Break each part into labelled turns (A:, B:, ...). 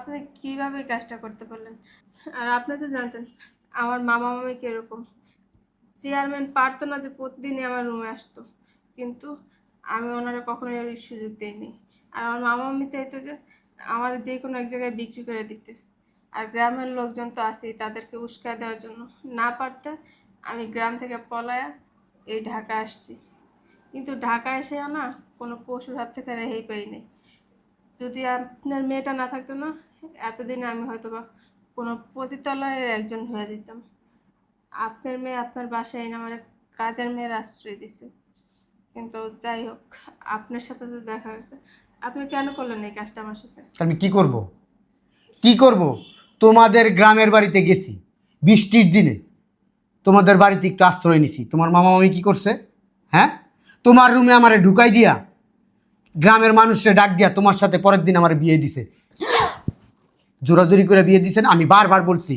A: আপনি কিভাবে কাজটা করতে পারলেন? আর আপনি তো জানতেন আমার মামা মামি কিরকম। চেয়ারম্যান পারতো না যে প্রতিদিনই আমার রুমে আসতো, কিন্তু আমি ওনারা কখনোই ওই সুযোগ দিইনি। আর আমার মামা মামি চাইতো যে আমার যে কোনো এক জায়গায় বিক্রি করে দিতে। আর গ্রামের লোকজন তো আছেই তাদেরকে উস্কায় দেওয়ার জন্য। না পারতে আমি গ্রাম থেকে পলায়া এই ঢাকা আসছি, কিন্তু ঢাকা এসেও না কোনো পশুর হাত থেকে রেহাই পাইনি। যদি আপনার মেয়েটা না থাকতো না, এতদিনে আমি হয়তো বা কোনো পতিতালয়ের একজন হয়ে যেতাম। আপনার মেয়ে আপনার বাসায় এনে আমার কাজের মেয়ের আশ্রয় দিছে। কিন্তু যাই হোক, আপনার সাথে তো দেখা হয়েছে, আপনি কেন করলেন এই কাজটা আমার সাথে?
B: আমি কি করব? কি করব? তোমাদের গ্রামের বাড়িতে গেছি বৃষ্টির দিনে, তোমাদের বাড়িতে একটু আশ্রয় নিছি। তোমার মামা মামি কি করছে? হ্যাঁ, তোমার রুমে আমারে ঢুকাই দিয়া গ্রামের মানুষকে ডাক দিয়া তোমার সাথে পরের দিন আমার বিয়ে দিছে। জোরাজোরি করে বিয়ে দিছেন। আমি বারবার বলছি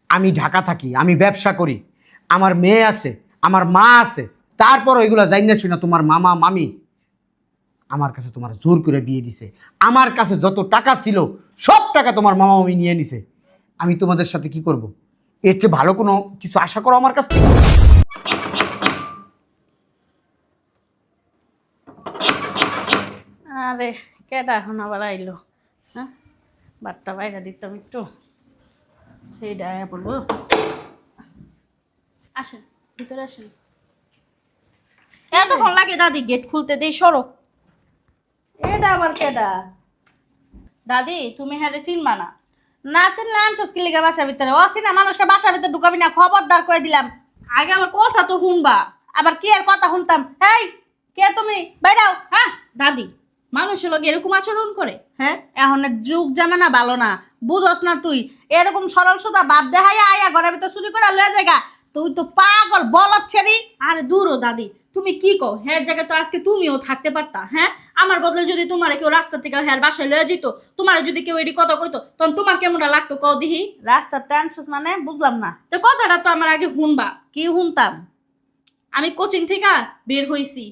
B: আমি ঢাকা থাকি, আমি ব্যবসা করি, আমার মেয়ে আছে, আমার মা আছে, তারপর ওইগুলো জানি না শুনে তোমার মামা মামি আমার কাছে তোমার জোর করে বিয়ে দিছে। আমার কাছে যত টাকা ছিল সব টাকা তোমার মামা মামি নিয়ে নিছে। আমি তোমাদের সাথে কি করব? এর চেয়ে ভালো কোনো কিছু আশা করো আমার কাছ থেকে?
C: আরে কেডা এখন আবার আইলো? হ্যাঁ, বারটা বাইরে দিতাম একটু, সেইটা আয়া বলবো। আসেন, ভিতরে আসেন। এতক্ষণ লাগে দাদি গেট খুলতে? দেই সরো। এটা আবার কেডা? দাদি তুমি হ্যাঁ চিনবা না? না চিনলে আনছস কি লিগা বাসার ভিতরে? অচিনা মানুষকে বাসার ভিতরে ঢুকাবি না, খবরদার কয়ে দিলাম। আগে আমার কথা তো শুনবা। আবার কি আর কথা শুনতাম? এই কে তুমি? বাইরাও। হ্যাঁ দাদি, মানুষের লগে এরকম আচরণ করে? হ্যাঁ, এখন যুগ জামানা ভালো না, বুঝস না তুই? এরকম সরল সোজা বাপ দেখাইয়া আয়া ঘরের ভিতর চুরি করে লয়ে জায়গা। তুই তো পাগল বলত ছেড়ি। আরে দূরও দাদি, তুমি কি কও? হ্যাঁ জায়গায় তো আজকে তুমিও থাকতে পারতা। হ্যাঁ, আমার বদলে যদি তোমার কেউ রাস্তা থেকে হ্যাঁ বাসায় লয়ে যেত, তোমার যদি কেউ এটি কথা কইতো, তখন তোমার কেমনটা লাগতো কও দিহি? রাস্তা টানছস মানে বুঝলাম না তো। কথাটা তো আমার আগে শুনবা। কি শুনতাম? আমি কোচিং থেকে বের হইছি,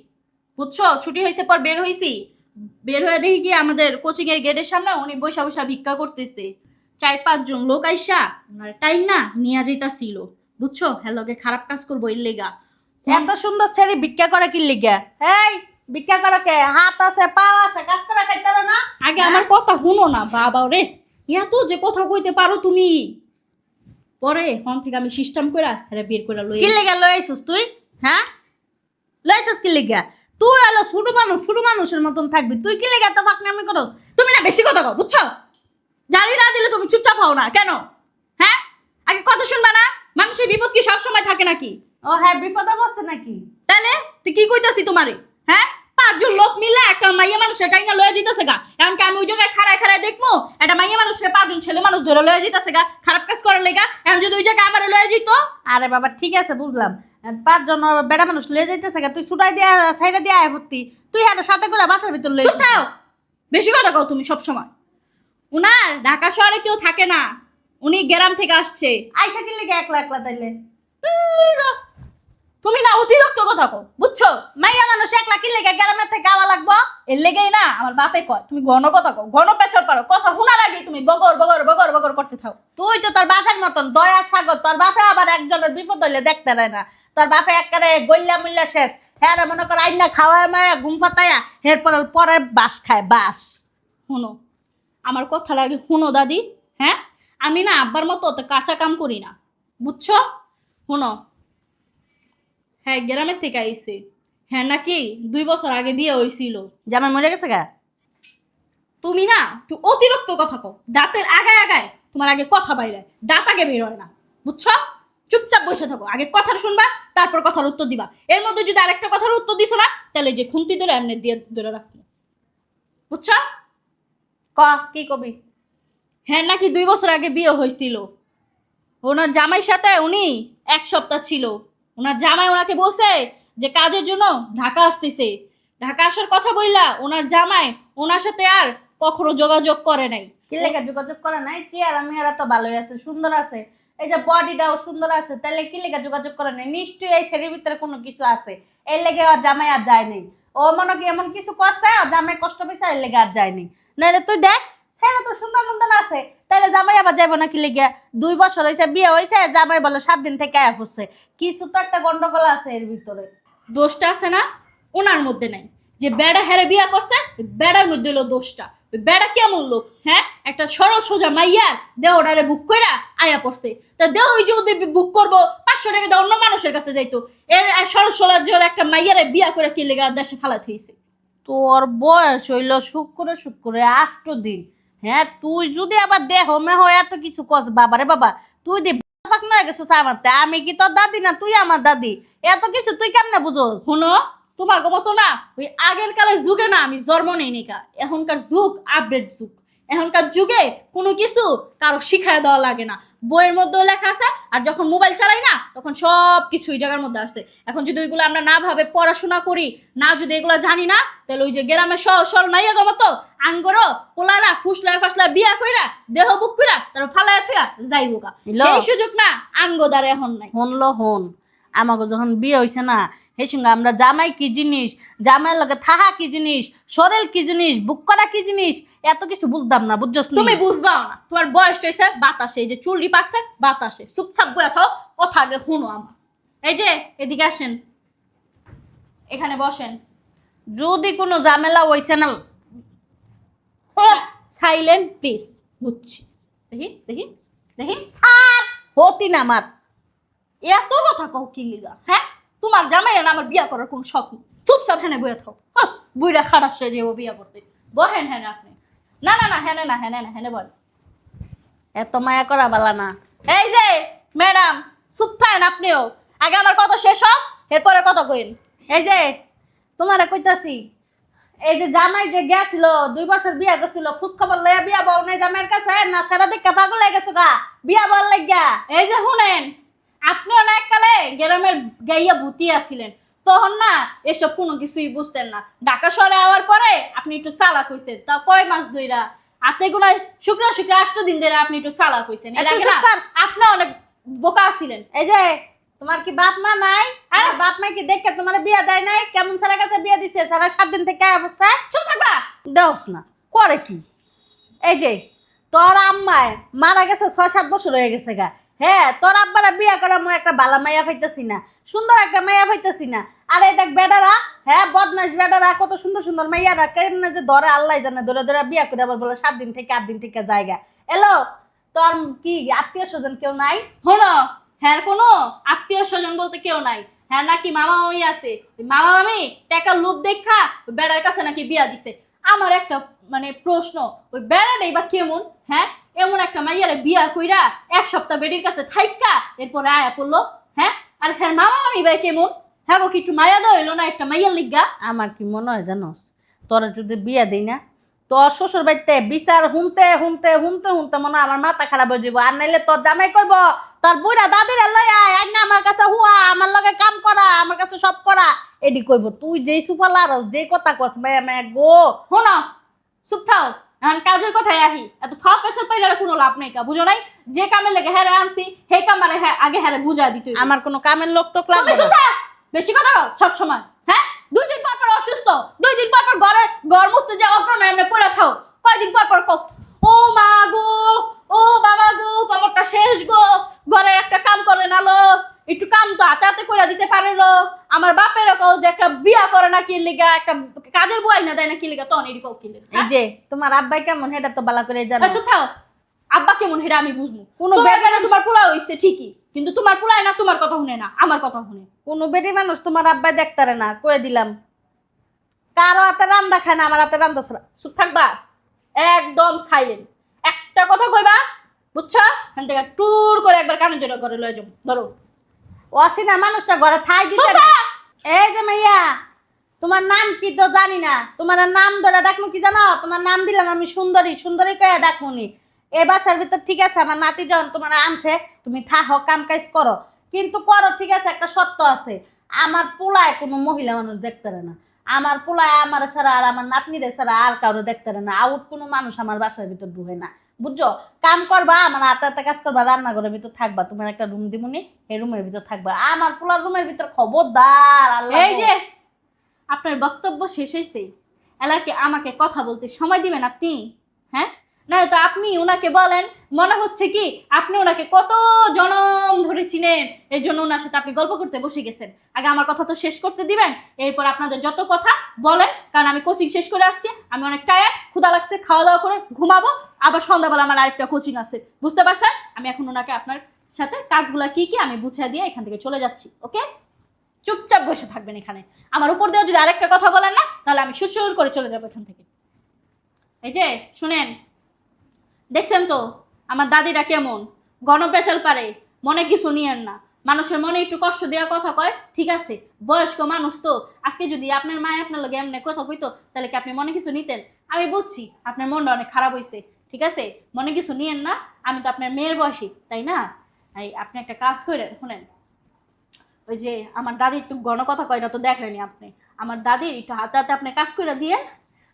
C: বুঝছো? ছুটি হয়েছে পর বের হইছি। বের হয়ে দেখি কি আমাদের কোচিং এর গেটের সামনে উনি বৈশা বৈশা ভিক্ষা করতেছে। 4-5 জন লোক আইসা ওনার টাইম না নিয়ে যাইতাছিল, বুঝছো? হ্যালোকে খারাপ কাজ করবো এর লেগা। এত সুন্দর ছেলে ভিক্ষা করে কি লিগা? এই ভিক্ষা করে কে? হাত আছে, পা আছে, কাজ করে খাইতে না? আগে আমার কথা শুনো না বাবা রে, ইয়া তো যে কথা কইতে পারো তুমি। পরে হন থেকে আমি সিস্টেম কইরা হেরে বের কইরা লই। কি লিগা লই আইছস তুই? হ্যাঁ, লই আইছস কি লিগা? তুই হলো ছোট মানুষের মতন থাকবি। তুই কি লিগা তো ফাকনামি করস? তুমি না বেশি কথা কও, বুঝছো? জানি না দিলে তুমি চুপচাপ হও না কেন? হ্যাঁ, আগে কথা শুনবা না? মানুষের বিপদ কি সব সময় থাকে নাকি? ও হ্যাঁ, বিপদে বসে নাকি? তাহলে তুই কি কইতাছি তোমারে? হ্যাঁ, 5 জন লোক মিলে একটা মাইয়া মানুষ এটাই না লয়ে যাইতাছে গা। এখন কি আমি ওই জায়গায় খাড়ায় দেখবো একটা মাইয়া মানুষকে 5 জন ছেলে মানুষ ধরে লয়ে যাইতাছে গা খারাপ কাজ করার লেগা? এখন যদি ওই জায়গায় আমারে লয়ে যেত। আরে বাবা ঠিক আছে বুঝলাম, 5 জন বেড়া মানুষ লয়ে যাইতাছে গা, তুই ছুটাই দিয়া সাইডে দিয়া আয় ভর্তি। তুই হ্যাঁ সাথে করে বাসার ভিতর লয়ে যাও। বেশি কথা কও তুমি সব সময়। উনার ঢাকা শহরে কেউ থাকে না, উনি গ্রাম থেকে আসছে। আইসা কি লেগে একলা একলা তাইলে? তুমি না অতিরিক্ত কথা কও, বুঝছো? মাইয়া মানুষ একলা কি লেগে গ্রামের থেকে আওয়া লাগবো? এর লেগেই না আমার বাপে কয় তুমি ঘন কথা কও, ঘন পেছল পারো। কথা শোনার আগেই তুমি বগর বগর বগর বগর করতে থাও। তুই তো তোর বাপের মতন দয়া সাগর। তোর বাপে আবার একজনের বিপদ হইলে দেখতে দেয় না। তোর বাপে একবারে গল্লা মুল্লা শেষ। হ্যাঁ রে, মনে কর আইনা খাওয়ায় মায়া ঘুম ফাতায়া এরপর পরে বাস খায় বাস। শুনো আমার কথাটা আগে শুনো দাদি। হ্যাঁ, আমি না আব্বার মতো তো কাঁচা কাম করি না, বুঝছো? শুনো, হ্যাঁ গ্রামের থেকে আইছে। হ্যাঁ নাকি 2 বছর আগে বিয়ে হয়েছিল। জামাই মরে গেছে গা? তুমি না একটু অতিরিক্ত কথা কও। দাঁতের আগায় আগায় তোমার আগে কথা বাইরে, দাঁত আগে বের হয় না, বুঝছো? চুপচাপ বসে থাকো, আগে কথাটা শুনবা তারপর কথার উত্তর দিবা। এর মধ্যে যদি আরেকটা কথার উত্তর দিছো না, তাহলে যে খুন্তি ধরে এমনি দিয়ে ধরে রাখবো, বুঝছো? ক কি কবি? হ্যাঁ নাকি 2 বছর আগে বিয়ে হয়েছিল। ওনার জামাইয়ের সাথে উনি 1 সপ্তাহ ছিল। ওনার জামাই ওনাকে বলছে যে কাজের জন্য ঢাকা আসতেছে। ঢাকা আসার কথা বললা ওনার জামাই ওনার সাথে আর কখনো যোগাযোগ করে নাই। কি লেগে যোগাযোগ করে নাই? চেহারা মেয়েরা তো ভালোই আছে, সুন্দর আছে, এই যে বডিটাও সুন্দর আছে, তাহলে কি লেগে যোগাযোগ করে নাই? নিশ্চয়ই এই ছেলের ভিতরে কোনো কিছু আছে, এই লেগে আর জামাই আর যায় নাই। ও মনে কি এমন কিছু করছে জামাই কষ্ট পেয়েছে, এর লেগে আর যায় নাই। নাহলে তুই দেখ ছেলে তো সুন্দর সুন্দর আছে, আছে, তাহলে জামাই আবার যাইব না কি লেগে? 2 বছর হয়েছে বিয়ে হয়েছে, জামাই বলে 7 দিন থেকে আয়া পড়ছে। কিছু তো একটা গন্ডগোল আছে এর ভিতরে।
D: দোষটা আছে না ওনার মধ্যে নাই, যে বেড়া হেরে বিয়া করছে ওই বেড়ার মধ্যে হলো দোষটা। ওই বেড়া কেমন লোক, হ্যাঁ? একটা সরল সোজা মাইয়ার দেহটারে বুক কইরা আয়া পড়ছে, তা দেহ ওই যদি বুক করবো 500 টাকা দিয়ে অন্য মানুষের কাছে যাইতো, এর সরল সোজা একটা মাইয়ারে বিয়া করে কি লেগা দেশে ফালাতে হয়েছে?
C: তোর বয়স হইল শুক্রে 8 দিন। হ্যাঁ, তুই যদি আবার দেহ মেহ এত কিছু কস, বাবারে বাবা, তুই দি পাক নয় গেছিস আমারতে। আমি কি তোর দাদি না তুই আমার দাদি? এত কিছু তুই কেমনে বুঝোস?
D: শোনো, তোমার মতো না ওই আগের কালের যুগে না আমি জন্ম নেই নিকা। এখনকার যুগ আপডেট যুগ। এখনকার যুগে কোনো কিছু কারো শিখায় দেওয়া লাগে না, বইয়ের মধ্যেও লেখা আছে। আর যখন মোবাইল চালাই না তখন সব কিছু ওই জায়গার মধ্যে আসে। এখন যদি ওইগুলো আমরা না ভাবে পড়াশোনা করি, না যদি এগুলো জানি না, তাহলে ওই যে গ্রামের সল নাইয়া মতো আঙ্গরো পোলারা ফুসলায় ফাসলায় বিয়া কইরা দেহ বুক কইরা তার ফালায় থিয়া যাইব গা। এই সুযোগ না আঙ্গ দ্বারা এখন নাই।
C: হন আমাকে যখন বিয়ে হয়েছে না, সেই সঙ্গে আমরা জামাই কি জিনিস, জামাইয়ের লগে থাহা কি জিনিস, শরীর কি জিনিস, বুক করা কি জিনিস, এত কিছু বুঝতাম না। বুঝছস?
D: তুমি বুঝবাও না, তোমার বয়সটা হয়েছে বাতাসে, এই যে চুলটি পাকছে বাতাসে। চুপচাপ বয়ে থাও, কথা আগে শুনো আমার। এই যে এদিকে আসেন, এখানে বসেন।
C: যদি কোনো ঝামেলা হইছে না,
D: সাইলেন্ট প্লিজ। বুঝছি, দেখি দেখি দেখি।
C: আর হতি না আমার।
D: এত কথা কও কি লিগা, হ্যাঁ? তোমার জামাইয়ের না আমার বিয়া করার কোনো শখ নেই। চুপচাপ হেনে বয়ে থাও। বুইড়া খারাপ সে যাবো বিয়া করতে। বহেন হেনে আপনি। না না না হেনে না, হেনে না, হেনে বল।
C: এত মায়া করা বালা না।
D: এই যে ম্যাডাম, চুপ থাকেন আপনিও। আগে আমার কথা শেষ হোক, এরপরে কথা কইন।
C: এই যে তোমারে কইতাছি, এই যে জামাই যে গেছিল 2 বছর বিয়া করছিল, খোঁজ খবর লইয়া বিয়া বউ নাই জামাইয়ের কাছে না, সারা দিকে পাগল হয়ে গেছো গা বিয়া বল লাগিয়া।
D: এই যে শুনেন, আপনি অনেক কালে গ্রামের গাইয়া ভূতি আছিলেন, তখন না এসব কোনো কিছুই বুঝতেন না। ঢাকা শহরে আওয়ার পরে আপনি একটু চালাক হইছেন। তা কয় মাস ধইরা আপনি কোনো শুক্র 8 দিন ধরে আপনি একটু চালাক হইছেন। এর আগে না আপনি অনেক বোকা ছিলেন।
C: এই যে তোমার কি বাপ মা নাই?
D: আরে
C: বাপ মা কি দেখে তোমার বিয়া দেয় নাই? কেমন ছেলে কাছে বিয়া দিছে, সারা 7 দিন থেকে অবস্থা
D: চুপ থাকবা।
C: দেওস না করে কি? এই যে তোর আম্মায় মারা গেছে 6-7 বছর হয়ে গেছে গা। হ্যাঁ, তোর আব্বারা বিয়া করা মই একটা বালা মাইয়া পাইতাছি না, সুন্দর একটা মাইয়া পাইতাছি না। আর এই দেখ বেডারা, হ্যাঁ বদমাইশ বেডারা, কত সুন্দর সুন্দর মাইয়ারা কেমনে যে ধরে আল্লাহ জানে, ধরে ধরে বিয়া করে আবার বলে 7 দিন থেকে 8 দিন থেকে জায়গা এলো। তোর কি আত্মীয় স্বজন কেউ নাই?
D: শোনো, হ্যাঁ কোনো আত্মীয় স্বজন বলতে কেউ নাই। হ্যাঁ নাকি মামা মামি আছে, ওই মামা মামি টাকার লোভ দেখা ওই বেড়ার কাছে নাকি বিয়া দিছে। আমার একটা মানে প্রশ্ন, ওই বেড়াটাই বা কেমন? হ্যাঁ, এমন একটা মাইয়ারে বিয়া কইরা 1 সপ্তাহ বেডির কাছে থাইকা এরপরে আয়া পড়লো। হ্যাঁ, আর হ্যাঁ মামা মামি ভাই কেমন? হ্যাঁ গো, কি একটু মায়া দেওয়া হইলো না একটা মাইয়ার লিগা?
C: আমার কি মনে হয় জানোস, তোরা যদি বিয়া দিই না, তোর শ্বশুর বাড়িতে বিচার হুনতে হুনতে হুনতে হুনতে মনে হয় আমার মাথা খারাপ হয়ে যাব। আর নাইলে তোর জামাই করব তোর বুড়া দাদির লইয়া এক না আমার কাছে হুয়া, আমার লগে কাম করা, আমার কাছে সব করা, এডি কইব। তুই যেই সুফালার যেই কথা কস মায়া মায়া গো।
D: শোনো, চুপ থাও। এখন কাজের কথায় আহি, এত ফাপ পেছাল পাইলে কোনো লাভ নেই। কা বুঝো নাই? যে কামে লেগে হ্যারে আনছি সেই কামারে হ্যাঁ আগে হ্যারে বুঝা দিতে হইবে।
C: আমার কোনো কামের লোক টোক
D: তুমি
C: লাগবে
D: চুপ
C: না।
D: থাক। বেশি কথা কও সব সময়। হ্যাঁ, 2 দিন পর পর অসুস্থ, 2 দিন পর পর ঘর মুছতে যে অগ্রণ এমনি পড়ে থাও। কয়দিন পর পর কও ও মা গো, ও বাবা গো, কমরটা শেষ গো, ঘরে একটা কাম করে নালো, একটু কাম তো হাতে হাতে করে দিতে পারেলো। আমার বাপেরও কও যে একটা বিয়া করে না কি লিগা, একটা কাজের বুয়াই না দেয় না কি লিগা, তখন এটি কও কি লিগা।
C: এই যে তোমার আব্বাই কেমন সেটা তো বালা করে জানো।
D: চুপ থাও। আব্বা কেমন হেরা আমি বুঝবো।
C: কোনো
D: তোমার
C: ব্যাপার
D: কেন তোমার পোলা হইছে ঠিকই, কিন্তু তোমার পোলায় না তোমার কথা শুনে না, আমার কথা শুনে।
C: কোনো বেটি মানুষ তোমার আব্বাই দেখতারে না, কয়ে দিলাম। কারো হাতে রান্দা খায় না, আমার হাতে রান্দা ছাড়া।
D: চুপ থাকবা, একদম সাইলেন্ট। একটা কথা কইবা, বুঝছো? এখান থেকে টুর করে একবার কানে ধরে ঘরে লয়ে যাবো। ধরো
C: অসিনা মানুষটা ঘরে থাই দিতে
D: চুপ
C: না।
D: থাক।
C: এই যে মাইয়া, তোমার নাম কি তো জানি না, তোমার নাম ধরে ডাকমু কি জানো? তোমার নাম দিলাম আমি সুন্দরী, সুন্দরী কয়ে ডাকমুনি। এই বাসার ভিতর ঠিক আছে, আমার নাতি যখন তোমার আনছে তুমি থাহো, কাম কাজ করো, কিন্তু করো ঠিক আছে, একটা সত্য আছে। আমার পোলায় কোনো মহিলা মানুষ দেখতে না, আমার পোলায় আমার ছাড়া আর আমার নাতনিদের ছাড়া আর কারো দেখতে না। আউট কোনো মানুষ আমার বাসার ভিতর ঢুকে না, বুঝছো? কাম করবা, আমার হাতে হাতে কাজ করবা, রান্নাঘরের ভিতর থাকবা, তোমার একটা রুম দিমুনি, এই রুমের ভিতর থাকবা। আমার পোলার রুমের ভিতর খবরদার। আল্লাহ
D: এই যে আপনার বক্তব্য শেষ হয়েছে, এলাকে আমাকে কথা বলতে সময় দিবেন আপনি? হ্যাঁ, না তো আপনি ওনাকে বলেন, মনে হচ্ছে কি আপনি ওনাকে কত জনম ধরে চিনেন, এর জন্য ওনার সাথে আপনি গল্প করতে বসে গেছেন। আগে আমার কথা তো শেষ করতে দিবেন, এরপর আপনাদের যত কথা বলেন, কারণ আমি কোচিং শেষ করে আসছি, আমি অনেক টায়ার্ড, ক্ষুধা লাগছে, খাওয়া দাওয়া করে ঘুমাবো, আবার সন্ধ্যাবেলা আমার আরেকটা কোচিং আছে, বুঝতে পারছেন? আমি এখন ওনাকে আপনার সাথে কাজগুলা কি কি আমি বুঝিয়ে দিয়ে এখান থেকে চলে যাচ্ছি। ওকে, চুপচাপ বসে থাকবেন এখানে। আমার উপর দিয়ে যদি আরেকটা কথা বলেন না, তাহলে আমি সুসুর করে চলে যাবো এখান থেকে। এই যে শুনেন, দেখছেন তো আমার দাদিটা কেমন গণপেচাল পারে, মনে কিছু নিয়েন না। মানুষের মনে একটু কষ্ট দেওয়া কথা কয়, ঠিক আছে, বয়স্ক মানুষ তো। আজকে যদি আপনার মায়ে আপনার লগে এমনি কথা কইতো, তাহলে কি আপনি মনে কিছু নিতেন? আমি বুঝছি আপনার মনটা অনেক খারাপ হয়েছে, ঠিক আছে, মনে কিছু নিয়েন না। আমি তো আপনার মেয়ের বয়সী, তাই না? এই আপনি একটা কাজ করেন, শুনেন, ওই যে আমার দাদির একটু গণকথা কয়টা তো দেখলেনি আপনি, আমার দাদির একটু হাতে হাতে আপনি কাজ করে দিয়েন।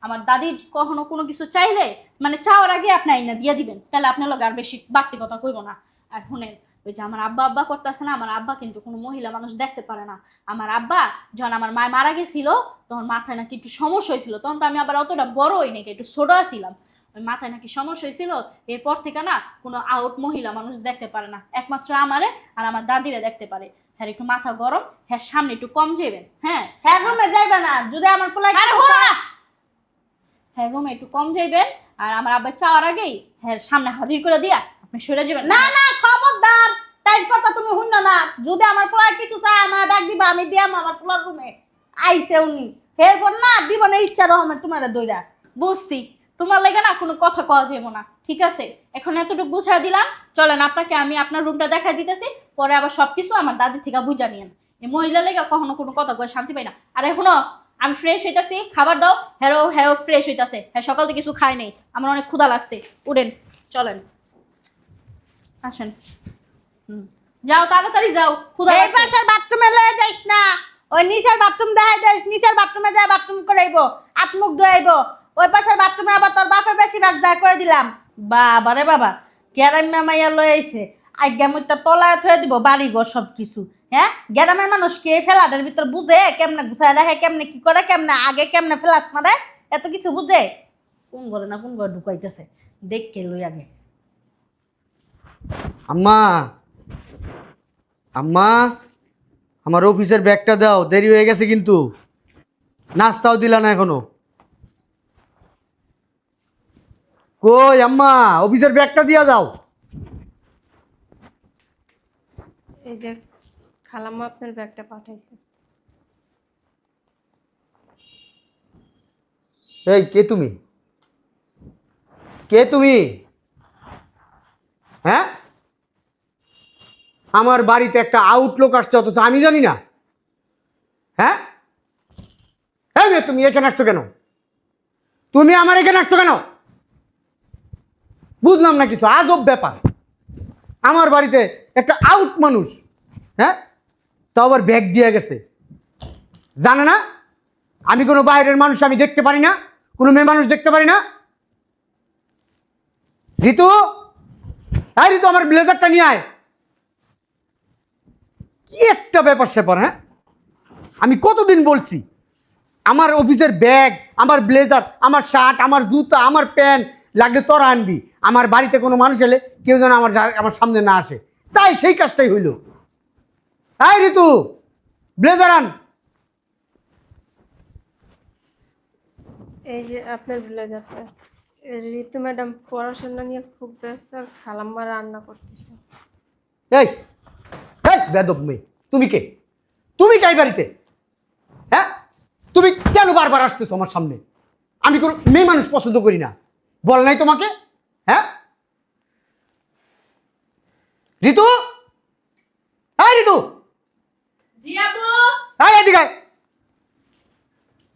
D: আমার দাদির কখনো কোনো কিছু চাইলে, মানে চাওয়ার আগে আপনি আইনা দিয়ে দিবেন, তাহলে আপনার লোক আর বেশি বাড়তি কথা কইব না। আর শুনেন, ওই যে আমার আব্বা আব্বা করতেছে না, আমার আব্বা কিন্তু কোনো মহিলা মানুষ দেখতে পারে না। আমার আব্বা যখন আমার মায় মারা গেছিল, তখন মাথায় নাকি একটু সমস্যা হয়েছিল, তখন তো আমি আবার অতটা বড় হই নাকি, একটু ছোট ছিলাম। ওই মাথায় নাকি সমস্যা হয়েছিল, এরপর থেকে না কোনো আউট মহিলা মানুষ দেখতে পারে না, একমাত্র আমারে আর আমার দাদিরে দেখতে পারে। হ্যাঁ একটু মাথা গরম, হ্যাঁ সামনে একটু কম যাবেন। হ্যাঁ
C: হ্যাঁ রুমে যাইবে না, যদি আমার পোলাই
D: হ্যাঁ রুমে একটু কম যাইবেন, আর আমার আব্বা চাওয়ার আগেই হ্যাঁ সামনে হাজির করে দিয়া আপনি সরে যাবেন।
C: না না, খবরদার, তাই কথা তুমি শুন না। যদি আমার পোলাই কিছু চায় আমার ডাক দিবা, আমি দিয়াম আমার পোলার রুমে। আইছে উনি, এরপর না দিব না ইচ্ছা রহমান তোমার দইরা।
D: বুঝছি, তোমার লাগে না কোনো কথা কওয়া যাবো না, ঠিক আছে? এখন এতটুকু বুঝাই দিলাম, চলেন আপনাকে আমি আপনার রুমটা দেখাই দিতেছি, পরে আবার সবকিছু আমার দাদি থেকে বুঝা নিয়েন। এই মহিলা লেগে কখনো কোনো কথা কয়ে শান্তি পাই না। আর এখনো আমি ফ্রেশ হইতাছি, খাবার দাও। হ্যারো হ্যারো ফ্রেশ হইতাছে, হ্যাঁ সকাল থেকে কিছু খাই নেই, আমার অনেক ক্ষুধা লাগছে। উঠেন, চলেন, আসেন। যাও তাড়াতাড়ি যাও, ক্ষুধা
C: এই
D: লাগছে।
C: পাশের বাথরুমে লয়ে যাইস না, ওই নিচের বাথরুম দেখাই যাইস, নিচের বাথরুমে যায় বাথরুম করাইবো, হাত মুখ ধোয়াইবো। ওই পাশের বাথরুমে আবার তোর বাপে বেশিরভাগ যায় কয়ে দিলাম। বাবা রে বাবা, গ্যারামে মাইয়া লয়ে আইছে, আজ্ঞা মুইটা তলায় থয়ে দিব বাড়ি ঘর সব কিছু। হ্যাঁ গ্যারামের মানুষ কে ফেলাদের ভিতর বুঝে কেমনে গুছায় রাখে, কেমনে কি করে, কেমনে আগে কেমনে ফেলাস মারে, এত কিছু বুঝে? কোন ঘরে না কোন ঘরে ঢুকাইতেছে, দেখকে লই আগে।
B: আম্মা, আম্মা, আমার অফিসের ব্যাগটা দাও, দেরি হয়ে গেছে কিন্তু। নাস্তাও দিলা না এখনো। কই আম্মা, অফিসের ব্যাগটা দিয়া যাও।
A: এই যে খালাম্মা আপনার ব্যাগটা পাঠাইছে।
B: এই কে তুমি? কে তুমি? হ্যাঁ, আমার বাড়িতে একটা আউটলোক আসছে, অথচ আমি জানি না। হ্যাঁ, এই মেয়ে, তুমি এখানে আসছো কেন? তুমি আমার এখানে আসছো কেন? বুঝলাম না কিছু, আজব ব্যাপার। আমার বাড়িতে একটা আউট মানুষ, হ্যাঁ, তো আবার ব্যাগ দিয়ে গেছে। জানে না আমি কোনো বাইরের মানুষ, আমি দেখতে পারি না, কোনো মেয়ে মানুষ দেখতে পারি না। ঋতু, হ্যাঁ ঋতু, আমার ব্লেজারটা নিয়ে আয়। কি একটা ব্যাপার স্যাপার। হ্যাঁ, আমি কতদিন বলছি আমার অফিসের ব্যাগ, আমার ব্লেজার, আমার শার্ট, আমার জুতা, আমার প্যান্ট লাগলে তোরা আনবি। আমার বাড়িতে কোনো মানুষ এলে কেউ যেন আমার সামনে না আসে, তাই সেই কাজটাই হইল। হ্যাঁ ঋতু, ব্লেজার আন।
A: এই যে আপনার ব্লেজারটা। ঋতু ম্যাডাম পড়াশোনা নিয়ে খুব ব্যস্ত, আর খালাম্মা রান্না করতেছে।
B: এই এই বেদব মেয়ে, তুমি কে? তুমি কে এই বাড়িতে? হ্যাঁ, তুমি কেন বারবার আসতেছো আমার সামনে? আমি কোনো মেয়ে মানুষ পছন্দ করি না, বল নাই তোমাকে? হ্যাঁ ঋতু, হ্যাঁ ঋতু,
D: জি আপু।
B: হ্যাঁ এদিকে আয়।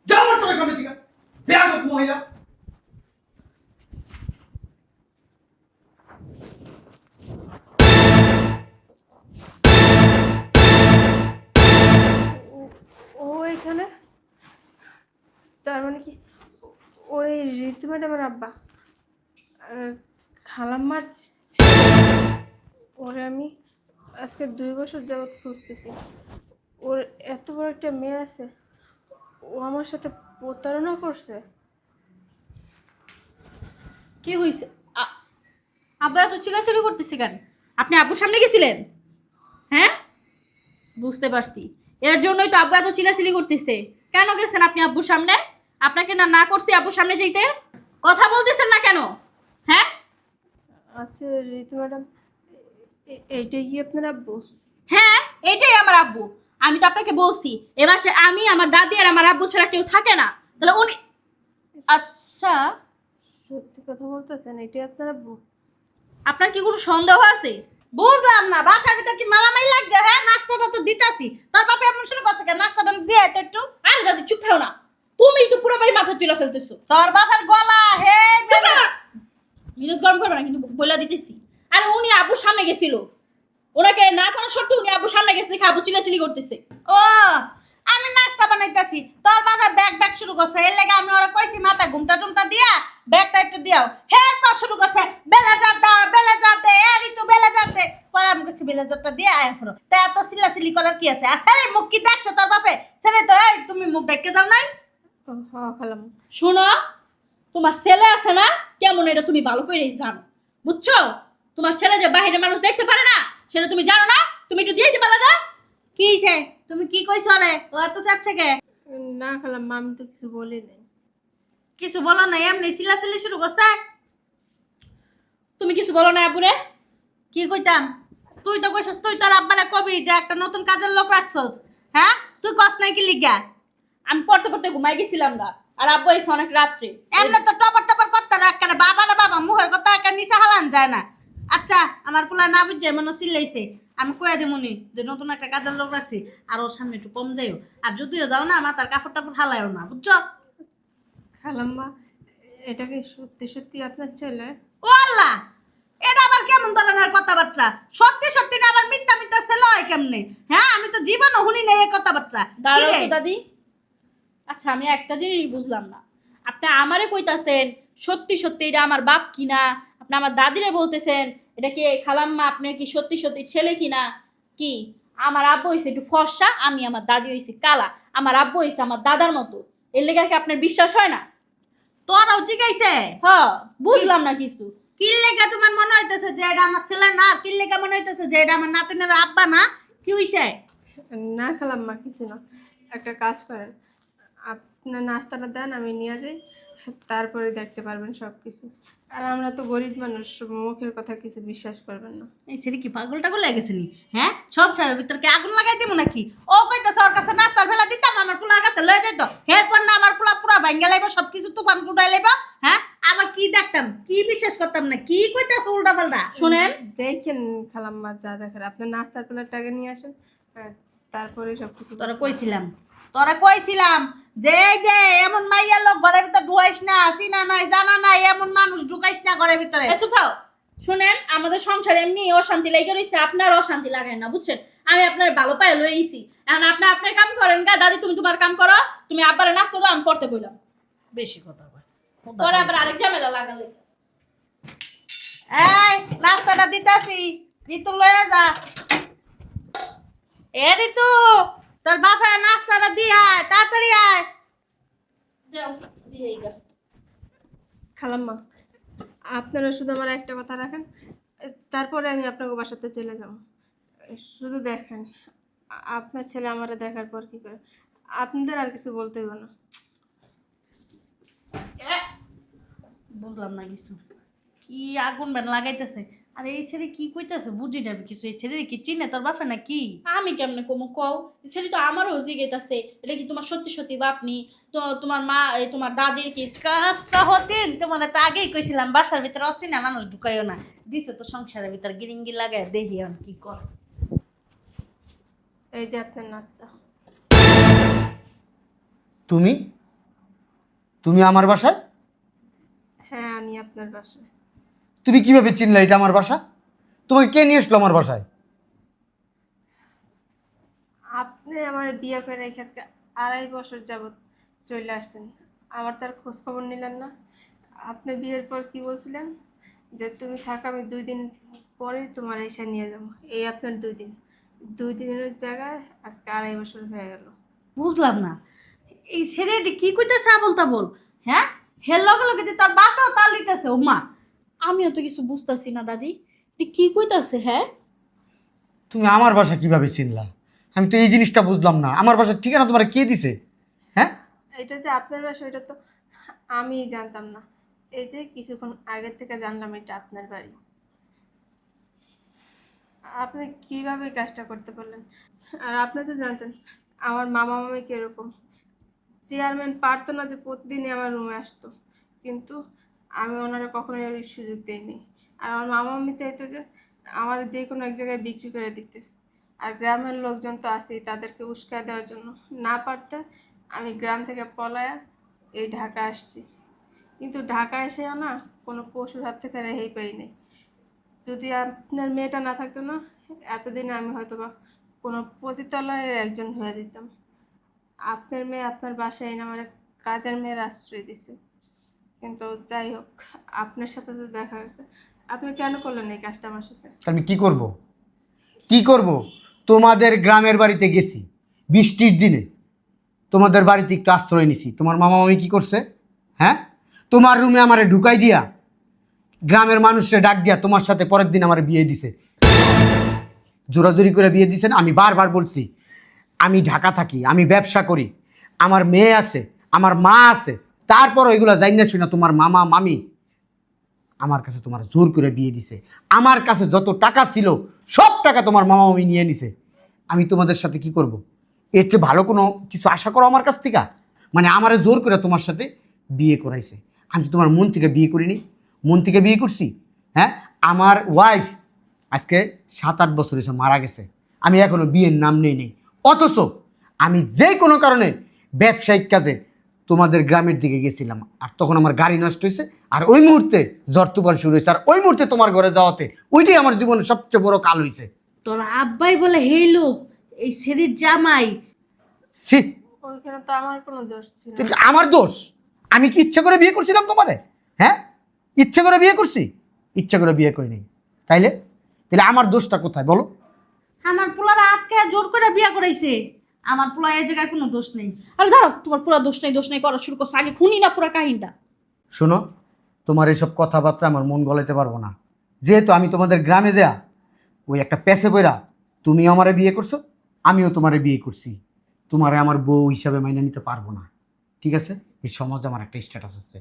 B: যাও আমার চোখের সামনে থেকে, বেয়াদব মহিলা।
A: ও এখানে, তার মানে কি ওই ঋতু ম্যাডামের আব্বা? খালাম্মার ওরে আমি আজকে 2 বছর যাবৎ খুঁজতেছি। ওর এত বড় একটা মেয়ে আছে, ও আমার সাথে প্রতারণা করছে।
C: কি হইছে?
D: আব্বু এত চিল্লাচিল্লি করতেছে কেন? আপনি আব্বুর সামনে গেছিলেন? হ্যাঁ, বুঝতে পারছি। এর জন্যই তো আব্বু এত চিল্লাচিল্লি করতেছে। কেন গেছেন আপনি আব্বুর সামনে? আপনাকে না না করছি আব্বুর সামনে যেতে? কথা বলতেছেন না কেন? হ্যাঁ,
A: আচ্ছা ঋতু ম্যাডাম, এইটাই কি আপনার আব্বু?
D: হ্যাঁ, এইটাই আমার আব্বু। আমি তো আপনাকে বলছি এ মাসে আমি, আমার দাদি আর আমার আব্বু ছাড়া কেউ থাকে না। তাহলে উনি, আচ্ছা
A: সত্যি কথা বলতেছেন, এটাই আপনার আব্বু?
D: আপনার কি কোনো সন্দেহ আছে?
C: বুঝলাম না, বাসার ভিতর কি মারামারি লাগছে? হ্যাঁ, নাস্তাটা তো দিতাছি। তোর বাপে এমন শুরু করছে কেন? নাস্তাটা দিয়ে তো একটু।
D: আরে দাদি চুপ থাও না, তুমি তো পুরো বাড়ি মাথা তুলে ফেলতেছো।
C: তোর বাপের গলা হে
D: মিজাজ গরম করবে না কিন্তু বইলা দিতেছি। আরে উনি আব্বুর সামনে গেছিল, ওনাকে না করা সত্ত্বেও উনি আব্বুর সামনে গেছে দেখে আব্বু চিল্লাচিল্লি করতেছে।
C: ও, আমি নাস্তা বানাইতাছি, তোর বাবা ব্যাগ ব্যাগ শুরু করছে। এর লাগে আমি ওরা কইছি মাথা ঘুমটা টুমটা দিয়া ব্যাগটা একটু দিয়াও। হের পর শুরু করছে বেলা যাতে এরই তো বেলা যাতে। পরে আমি কইছি বেলা যাতটা দিয়ে আয় ফেরো। তা এত চিল্লাচিল্লি করার কি আছে? আচ্ছা রে, মুখ কি দেখছে তোর বাপে? ছেড়ে তো, এই তুমি মুখ দেখতে যাও নাই?
A: হ্যাঁ খালাম।
D: শোনো, তোমার ছেলে আছে না, কেমন এটা তুমি ভালো করেই জানো, বুঝছো? তোমার ছেলে যে বাইরে মানুষ দেখতে পারে না সেটা তুমি জানো না? তুমি একটু দিয়ে দিতে পারলে না?
C: কি হইছে? তুমি কি কইছো রে? ও এত চাচ্ছে কে?
A: না খালাম, আমি তো কিছু বলি নাই।
C: কিছু বলো না, এমনি চিল্লাচিল্লি শুরু করছে।
D: তুমি কিছু বলো না আব্বুরে?
C: কি কইতাম? তুই তো কইছস তুই তোর আব্বারে কবি যে একটা নতুন কাজের লোক রাখছস। হ্যাঁ, তুই কস নাই কি লিগা?
D: আমি পড়তে পড়তে ঘুমাই গেছিলাম গা, আর আব্বু এসে অনেক রাত্রে।
C: এমনি তো টপর টপর করতে না, একটা বাবা রে বাবা, মুখের কথা একটা নিচে হালান যায় না। আচ্ছা, আমার পোলা না বুঝছে মনে চিল্লাইছে। আমি কইয়া দিমুনি যে নতুন একটা কাজের লোক রাখছি, আর ওর সামনে একটু কম যাইও। আর যদিও যাও না, আমার তার কাপড় টাপড় হালাইও না, বুঝছো?
A: খালাম্মা, এটা কি সত্যি সত্যি আপনার ছেলে?
C: ও আল্লাহ, এটা আবার কেমন ধরনের কথাবার্তা? সত্যি সত্যি না আবার মিথ্যা মিথ্যা ছেলে হয় কেমনে? হ্যাঁ, আমি তো জীবনও শুনি নাই এই কথাবার্তা। কি
D: দাঁড়াও
C: রে?
D: তো দাদি। আচ্ছা আমি একটা জিনিস বুঝলাম না, আপনি আমারে কইতাছেন সত্যি সত্যি এটা আমার বাপ কিনা, আপনি আমার দাদিরে বলতেছেন এটা কি খালাম্মা আপনার কি সত্যি সত্যি ছেলে কিনা? কি আমার আব্বু হইছে একটু ফর্সা, আমি আমার দাদি হইছি কালা, আমার আব্বু হইছে আমার দাদার মতো, এর লেগে কি আপনার বিশ্বাস হয় না?
C: তোরাও জিগাইছে?
D: হ্যাঁ, বুঝলাম না কিছু।
C: কি লেগে তোমার মনে হইতেছে যে এটা আমার ছেলে না? কি লেগে মনে হইতেছে যে এটা আমার নাতিনের আব্বা না? কি হইছে?
A: না খালাম্মা, কিছু না। একটা কাজ করেন, আপনার নাস্তাটা দেন, আমি নিয়ে যাই, তারপরে দেখতে পারবেন সব কিছু। আর আমরা তো গরিব মানুষ, মুখের কথা কিছু বিশ্বাস করবেন না।
C: এই সেটা কি পাগল টাগল হয়ে গেছে নি? হ্যাঁ, সব সারের ভিতর কি আগুন লাগাই দিব নাকি? ও কইতাছে ওর কাছে নাস্তার ফেলা দিতাম, আমার পোলার কাছে লয়ে যাইতো। এরপর না আমার পোলা পুরা ভাঙ্গা লাইব, সবকিছু তুফান কুটাই লাইব। হ্যাঁ, আবার কি দেখতাম, কি বিশ্বাস করতাম না, কি কইতাছে উল্টা পাল্টা?
D: শুনেন,
A: দেখেন খালাম্মা, যা দেখার আপনার নাস্তার প্লেটটাকে নিয়ে আসেন, তারপরে সব কিছু।
C: তোরা কইছিলাম যে এই যে এমন মাইয়া লোক ঘরের ভিতর ঢুকাইস না, চিনা নাই জানা নাই এমন মানুষ ঢুকাইস না ঘরের ভিতরে।
D: এসো থাও। শুনেন, আমাদের সংসারে এমনি অশান্তি লেগে রয়েছে, আপনার অশান্তি লাগায় না, বুঝছেন? আমি আপনার ভালো পায়ে লয়ে আইছি, এখন আপনি আপনার কাম করেন গা। দাদি তুমি তোমার কাম করো, তুমি আব্বারে নাস্তা দাও, আমি পড়তে বললাম।
C: বেশি কথা কয়।
D: পরে আবার আরেক ঝামেলা লাগালে।
C: এই নাস্তাটা দিতাছি, ঋতু লয়ে যা। এ ঋতু, তোর বাপের নাস্তাটা দিয়ে আয়, তাড়াতাড়ি আয়।
D: যাও দিয়েই গা।
A: খালাম্মা, আপনারা শুধু আমার একটা কথা রাখেন, তারপরে আমি আপনাকে বাসাতে চলে যাব। শুধু দেখেন আপনার ছেলে আমারে দেখার পর কি করে। আপনাদের আর কিছু বলতে হবে না।
C: বুঝলাম না কিছু, কি আগুন বেন লাগাইতেছে। আর এই ছেলে কি কইতাছে বুঝি না কিছু। এই ছেলে কি চিনে তোর বাপে না কি?
D: আমি কেমনে কমু কও? ছেলে তো আমারও জিগেতাছে এটা কি তোমার সত্যি সত্যি বাপনি? তো তোমার মা তোমার দাদির কি?
C: কাজটা হতেন তোমার তো আগেই কইছিলাম বাসার ভিতরে অচিনা মানুষ ঢুকাইও না। দিছে তো সংসারের ভিতর গিরিঙ্গি লাগায়, দেখি এখন কি কর।
A: এই যে আপনার নাস্তা।
B: তুমি তুমি আমার বাসায়?
A: হ্যাঁ, আমি আপনার বাসায়।
B: তুমি কিভাবে চিনলে এটা আমার বাসা? তোমাকে কে নিয়ে আসলো আমার বাসায়?
A: আপনি আমার বিয়ে করে রেখে আজকে 2.5 বছর যাবত চলে আসছেন, আমার তার খোঁজ খবর নিলেন না। আপনি বিয়ের পর কি বলছিলেন যে তুমি থাক, আমি 2 দিন পরেই তোমার এসে নিয়ে যাবো। এই আপনার 2 দিন, 2 দিনের জায়গায় আজকে 2.5 বছর হয়ে গেল।
C: বুঝলাম না এই ছেলে কি কইতেছে বলতা বল। হ্যাঁ, হের লগে লগে যে তোর বাসাও তাল দিতেছে। ও মা,
D: আমিও তো কিছু বুঝতেছি না দাদি, এটি কি কইতাছে? হ্যাঁ,
B: তুমি আমার বাসা কিভাবে চিনলা? আমি তো এই জিনিসটা বুঝলাম না, আমার বাসার ঠিকানা তোমার কে দিছে? হ্যাঁ,
A: এটা যে আপনার বাসা এটা তো আমিই জানতাম না। এই যে কিছুক্ষণ আগের থেকে জানলাম এটা আপনার বাড়ি। আপনি কিভাবে কাজটা করতে পারলেন? আর আপনি তো জানতেন আমার মামা মামি কিরকম। চেয়ারম্যান পারতো না যে প্রতিদিনই আমার রুমে আসতো, কিন্তু আমি ওনারা কখনোই ওই সুযোগ দিইনি। আর আমার মামা মামি চাইতো যে আমার যে কোনো এক জায়গায় বিক্রি করে দিতে। আর গ্রামের লোকজন তো আছেই, তাদেরকে উস্কায় দেওয়ার জন্য না পারতে আমি গ্রাম থেকে পলায়া এই ঢাকা আসছি। কিন্তু ঢাকা এসেও না কোনো পশুর হাত থেকে রেহাই পাইনি। যদি আপনার মেয়েটা না থাকতো না, এতদিনে আমি হয়তো বা কোনো পতিতালয়ের একজন হয়ে যেতাম। আপনার মেয়ে আপনার বাসায় এনে আমার কাজের মেয়ের আশ্রয় দিছে। কিন্তু যাই হোক, আপনার সাথে তো দেখা হয়েছে। আপনি কেন করলেন এই কাজটা আমার সাথে?
B: আমি কি করব? কি করব? তোমাদের গ্রামের বাড়িতে গেছি বৃষ্টির দিনে, তোমাদের বাড়িতে একটু আশ্রয় নিছি। তোমার মামা মামি কি করছে? হ্যাঁ, তোমার রুমে আমারে ঢুকাই দিয়া গ্রামের মানুষরে ডাক দিয়া তোমার সাথে পরের দিন আমার বিয়ে দিছে। জোরাজুরি করে বিয়ে দিছেন। আমি বারবার বলছি আমি ঢাকা থাকি, আমি ব্যবসা করি, আমার মেয়ে আছে, আমার মা আছে, তারপর ওইগুলো যাই না শুনে তোমার মামা মামি আমার কাছে তোমার জোর করে বিয়ে দিছে। আমার কাছে যত টাকা ছিল সব টাকা তোমার মামা মামি নিয়ে নিছে। আমি তোমাদের সাথে কি করব? এর চেয়ে ভালো কোনো কিছু আশা করো আমার কাছ থেকে? মানে আমারে জোর করে তোমার সাথে বিয়ে করাইছে। আমি তো তোমার মন থেকে বিয়ে করিনি, মন থেকে বিয়ে করছি। হ্যাঁ, আমার ওয়াইফ আজকে 7-8 বছর এসে মারা গেছে, আমি এখনো বিয়ের নাম নেই। অথচ আমি যে কোনো কারণে ব্যবসায়িক কাজে তোমাদের গ্রামের দিকে গেছিলাম, আর তখন আমার গাড়ি নষ্ট হয়েছে, আর ওই মুহূর্তে ঝড় তুফান শুরু হয়েছে, আর ওই মুহূর্তে তোমার ঘরে যাওয়াতে ওইটাই আমার জীবনের সবচেয়ে বড় কাল হয়েছে।
C: তোর আব্বাই বলে হেই লোক এই সেদির জামাই।
B: ছি,
A: ওইখানে তো আমার কোনো দোষ ছিল না।
B: আমার দোষ? আমি কি ইচ্ছে করে বিয়ে করছিলাম তোমারে? হ্যাঁ, ইচ্ছে করে বিয়ে করছি? ইচ্ছে করে বিয়ে করিনি। তাইলে তাহলে আমার দোষটা কোথায় বলো?
C: আমার পোলারা আটকে জোর করে বিয়া করাইছে। আমার পোলা এই জায়গায় কোনো দোষ নেই।
D: আরে দাঁড়াও, তোমার পুরা দোষ নেই করা শুরু করছো, আগে খুনি না পুরা কাহিনটা।
B: শোনো, তোমার এইসব কথাবার্তা আমার মন গলাইতে পারবো না। যেহেতু আমি তোমাদের গ্রামে দেয়া ওই একটা পেছে বইরা তুমি আমারে বিয়ে করছো, আমিও তোমারে বিয়ে করছি, তোমারে আমার বউ হিসাবে মাইনে নিতে পারবো না। ঠিক আছে? এই সমাজে আমার একটা স্ট্যাটাস আছে,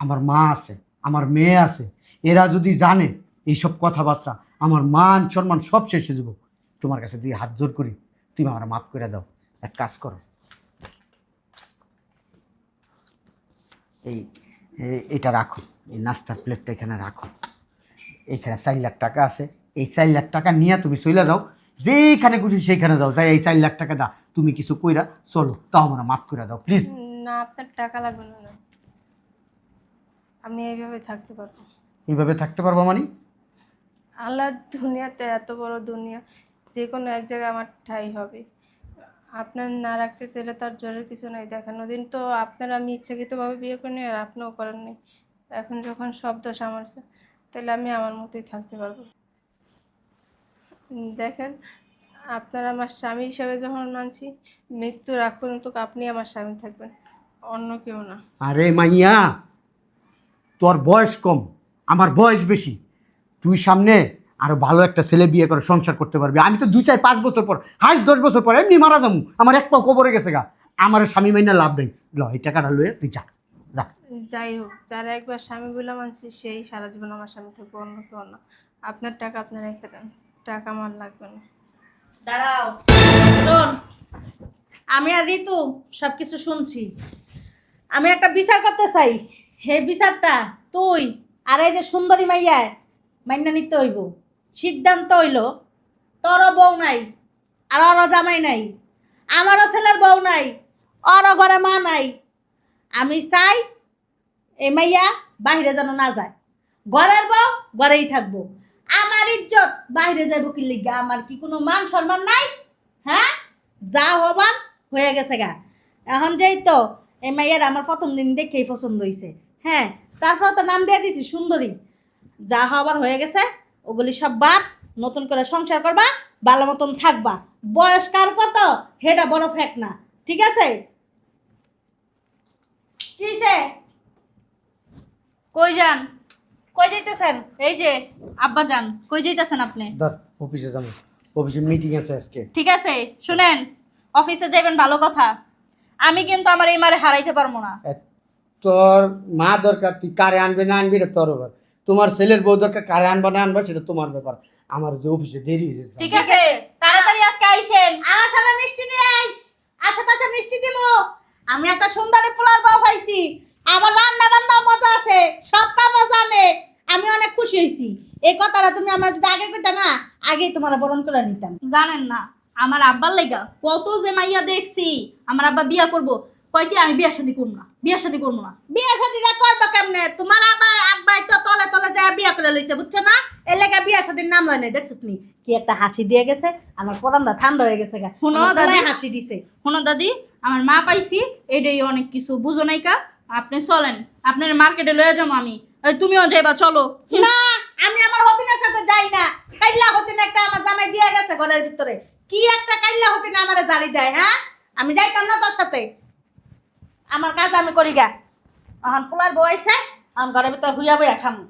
B: আমার মা আছে, আমার মেয়ে আছে। এরা যদি জানে এইসব কথাবার্তা, আমার মান সম্মান সব শেষ হয়ে যাবো। তোমার কাছে দিয়ে হাত জোর করি, তুমি আমার মাফ করে দাও। এক কাজ করো, এই এটা রাখো, এই নাস্তার প্লেটটা এখানে রাখো। এইখানে 4 লাখ টাকা আছে, এই 4 লাখ টাকা নিয়ে তুমি চলে যাও, যেইখানে খুশি সেইখানে যাও, যাই এই 4 লাখ টাকা দাও, তুমি কিছু কইরা চলো, তাও আমরা মাফ করে দাও প্লিজ।
A: না, আপনার টাকা লাগবে না। না, আমি এইভাবে থাকতে পারবো।
B: এইভাবে থাকতে পারবো মানে?
A: আল্লাহর দুনিয়াতে এত বড় দুনিয়া, যে কোনো এক জায়গায় আমার ঠাঁই হবে। আপনার না রাখতে চাইলে তো আর জোরের কিছু নাই। দেখেন, ওদিন তো আপনার আমি ইচ্ছাকৃতভাবে বিয়ে করিনি, আর আপনিও করেননি। এখন যখন সব দোষ আমার, তাহলে আমি আমার মতোই থাকতে পারবো। দেখেন, আপনার আমার স্বামী হিসাবে যখন মানছি, মৃত্যুর আগ পর্যন্ত আপনি আমার স্বামী থাকবেন, অন্য কেউ না।
B: আরে মাইয়া, তোর বয়স কম, আমার বয়স বেশি। তুই সামনে আরো ভালো একটা ছেলে বিয়ে করে সংসার করতে পারবি। আমি তো 2-4-5 বছর পর, হাই 10 বছর পর এমনি মারা যাবো। আমার এক পা কবরে গেছে গা, আমার স্বামী মাইনা লাভ নেই। ল, এই টাকাটা লয়ে তুই যা যা।
A: যাই হোক, যারা একবার স্বামী বলে মানছি সেই সারা জীবন আমার স্বামী থাকবে, অন্য কেউ না। আপনার টাকা আপনি রেখে দেন, টাকা আমার লাগবে না।
C: দাঁড়াও, শোন, আমি আর ঋতু সবকিছু শুনছি। আমি একটা বিচার করতে চাই। হে বিচারটা তুই আর এই যে সুন্দরী মাইয়ায় মাইনা নিতে হইব। সিদ্ধান্ত হইল তোরও বউ নাই, আর ওরও জামাই নাই, আমারও ছেলের বউ নাই, ওরও ঘরে মা নাই। আমি চাই এই মাইয়া বাইরে যেন না যায়, ঘরের বউ ঘরেই থাকবো। আমার ইজ্জত বাইরে যাইব কি লিগা? আমার কি কোনো মান সম্মান নাই? হ্যাঁ, যা হবার হয়ে গেছে গা। এখন যেই তো এই মাইয়ার আমার প্রথম দিন দেখেই পছন্দ হয়েছে। হ্যাঁ, তারপর তো নাম দিয়ে দিছি সুন্দরী। যা হবার হয়ে গেছে ওগুলি সব বাদ, নতুন করে সংসার করবা, ভালো মতন থাকবা। বয়স কার কত হেটা বড় ফ্যাক্ট না, ঠিক আছে? কিসে
D: কই যান?
C: কই যাইতেছেন?
D: এই যে আব্বা যান, কই যাইতেছেন আপনি?
B: ধর অফিসে যাবো, অফিসে মিটিং আছে আজকে।
D: ঠিক আছে শুনেন, অফিসে যাবেন ভালো কথা, আমি কিন্তু আমার এই মারে হারাইতে পারবো না।
B: তোর মা দরকার, তুই কারে আনবে না আনবি এটা তোর ব্যাপার। তোমার ছেলের বউ দরকার, কারে আনবা না আনবা সেটা তোমার ব্যাপার। আমার যে অফিসে দেরি হয়ে যাচ্ছে।
D: ঠিক আছে তাড়াতাড়ি আজকে আইসেন।
C: আমার সামনে মিষ্টি নিয়ে আইস, আশেপাশে মিষ্টি দিমু। আমি একটা সুন্দরী পোলার বউ পাইছি, আমার রান্না বান্না মজা আছে, সব কাম জানে, আমি অনেক খুশি হয়েছি। এই কথাটা তুমি আমার যদি আগে কইতা না, আগেই তোমার বরণ করে নিতাম।
D: জানেন না আমার আব্বার লেগা কত যে মাইয়া দেখছি, আমার আব্বা বিয়া করব, কয় কি আমি বিয়া শাদী করবো না, বিয়া শাদী করবো না।
C: বিয়ে শাদিটা করবো কেমনে? তোমার আব্বাই তো তলে তলে যায় বিয়া করে লইছে, বুঝছো না? এর লেগে বিয়া শাদির নাম লয় নাই, দেখছিস নি কি একটা হাসি দিয়ে গেছে, আমার পরানটা ঠান্ডা হয়ে গেছে গা।
D: শুনো
C: আমার
D: দাদি,
C: গলায় হাসি দিছে।
D: শোনো দাদি, আমার মা পাইছি এটাই অনেক কিছু, বুঝো নাই কা? আপনি চলেন, আপনার মার্কেটে লয়ে যাবো আমি। এই তুমিও যাইবা, চলো।
C: না, আমি আমার হতিনের সাথে যাই না। কাইল্লা হতিন একটা আমার জামাই দিয়া গেছে ঘরের ভিতরে, কি একটা কাইল্লা হতিন আমারে জারি দেয়। হ্যাঁ, আমি যাইতাম না তোর সাথে, আমার কাজ আমি করি গা। এখন পোলার বউ আইছে, আমি ঘরের ভিতরে হুইয়া বইয়া খামু।